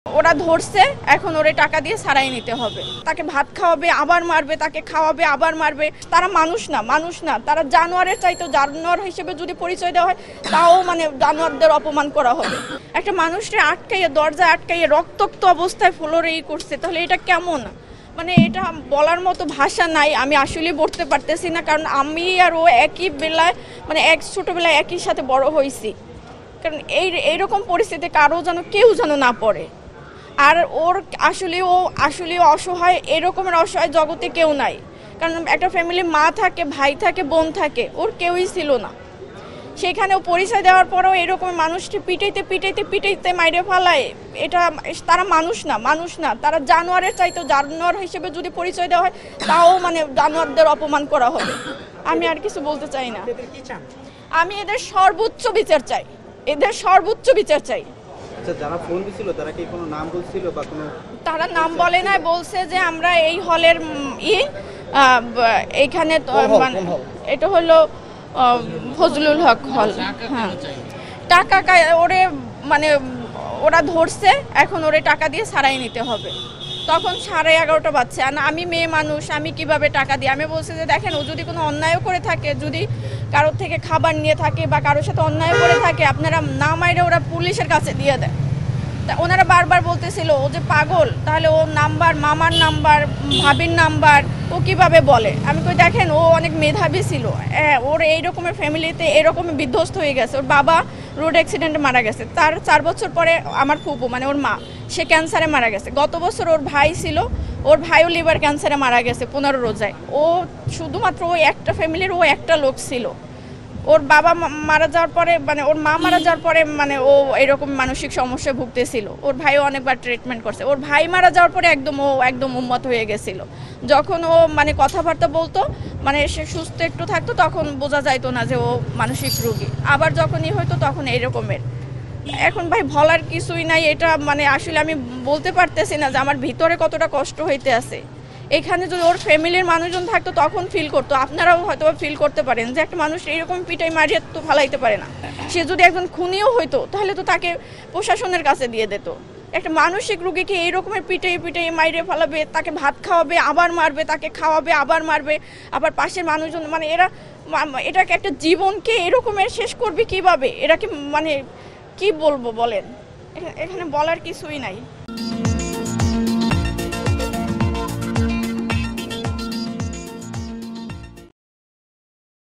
ওরা ধরছে, এখন ওরে টাকা দিয়ে ছাড়াই নিতে হবে। তাকে ভাত খাওয়াবে আবার মারবে, তাকে খাওয়াবে আবার মারবে। তারা মানুষ না, তারা জানোয়ারের চাইতে জানোয়ার হিসেবে যদি পরিচয় দেওয়া হয় তাও জানোয়ারদের অপমান করা হবে। একটা মানুষকে আটকাইয়ে, দরজায় আটকাইয়ে রক্তাক্ত অবস্থায় ফ্লোরে করছে, তাহলে এটা কেমন? এটা বলার মতো ভাষা নাই। আমি আসলে বলতে পারতেছি না, কারণ আমি আর ও একই বেলায় ছোটবেলায় একই সাথে বড় হয়েছি। কারণ এইরকম পরিস্থিতি কেউ যেন না পড়ে। আর ওর আসলে অসহায়, এরকমের অসহায় জগতে কেউ নাই। কারণ একটা ফ্যামিলি মা থাকে, ভাই থাকে, বোন থাকে, ওর কেউই ছিল না। সেখানেও পরিচয় দেওয়ার পরেও এরকম মানুষকে পিটাইতে মাইরে ফেলায়। এটা তারা মানুষ না, তারা জানোয়ারের চাইতে জানোয়ার হিসেবে যদি পরিচয় দেওয়া হয় তাও জানোয়ারদের অপমান করা হবে। আমি আর কিছু বলতে চাই না। আমি এদের সর্বোচ্চ বিচার চাই। আচ্ছা, যারা ফোন দিছিল তারা কি কোনো নাম বলছিল বা কোনো? তারা নাম বলে না, বলছে যে আমরা এই হলের এইখানে এটা হলো ফজলুল হক হল। হ্যাঁ, টাকা ওরা ধরছে, এখন ওরে টাকা দিয়ে ছাড়াই নিতে হবে। তখন 11:30 বাজছে। আর আমি মেয়ে মানুষ, আমি কিভাবে টাকা দিই? আমি বলছি যে দেখেন, ও যদি কোনো অন্যায় করে থাকে, যদি কারোর থেকে খাবার নিয়ে থাকে বা কারোর সাথে অন্যায় করে থাকে, আপনারা না মাইরে ওরা পুলিশের কাছে দিয়ে দেয়। তা ওনারা বারবার বলতেছিল ও যে পাগল, তাহলে ও নাম্বার, মামার নাম্বার, ভাবির নাম্বার ও কিভাবে বলে? আমি কই দেখেন, ও অনেক মেধাবী ছিল। ওর এই রকমের ফ্যামিলিতে এরকম বিধ্বস্ত হয়ে গেছে। ওর বাবা রোড অ্যাক্সিডেন্টে মারা গেছে। তার 4 বছর পরে আমার ফুপু ওর মা, সে ক্যান্সারে মারা গেছে। গত বছর ওর ভাই ছিল, ওর ভাইও লিভার ক্যান্সারে মারা গেছে 15 রোজায়। ও শুধুমাত্র ওই একটা ফ্যামিলির একটা লোক ছিল। ওর বাবা মারা যাওয়ার পরে ওর মা মারা যাওয়ার পরে ও এরকম মানসিক সমস্যায় ভুগতেছিল। ওর ভাইও অনেকবার ট্রিটমেন্ট করছে। ওর ভাই মারা যাওয়ার পরে একদম উন্মত হয়ে গেছিল। যখন ও কথাবার্তা বলতো, সে সুস্থ একটু থাকতো, তখন বোঝা যাইতো না যে ও মানসিক রোগী। আবার যখনই হয়তো তখন এইরকমের। এখন ভাই বলার কিছুই নাই। এটা আসলে আমি বলতে পারতেছি না যে আমার ভিতরে কতটা কষ্ট হইতে আছে। এখানে যদি ওর ফ্যামিলির মানুষজন থাকতো তখন ফিল করতো। আপনারাও হয়তো ফিল করতে পারেন যে একটা মানুষ এইরকম পিটাই মারিয়ে তো ফালাইতে পারে না। সে যদি একজন খুনিও হইতো তাহলে তো তাকে প্রশাসনের কাছে দিয়ে দিত। একটা মানসিক রোগীকে এইরকমের পিটাই মারিয়ে ফেলাবে, তাকে ভাত খাওয়াবে আবার মারবে, তাকে খাওয়াবে আবার মারবে, আবার পাশের মানুষজন এটাকে একটা জীবনকে এরকমের শেষ করবে কিভাবে? এরা কি কি বলবো বলেন? এখানে বলার কিছুই নাই।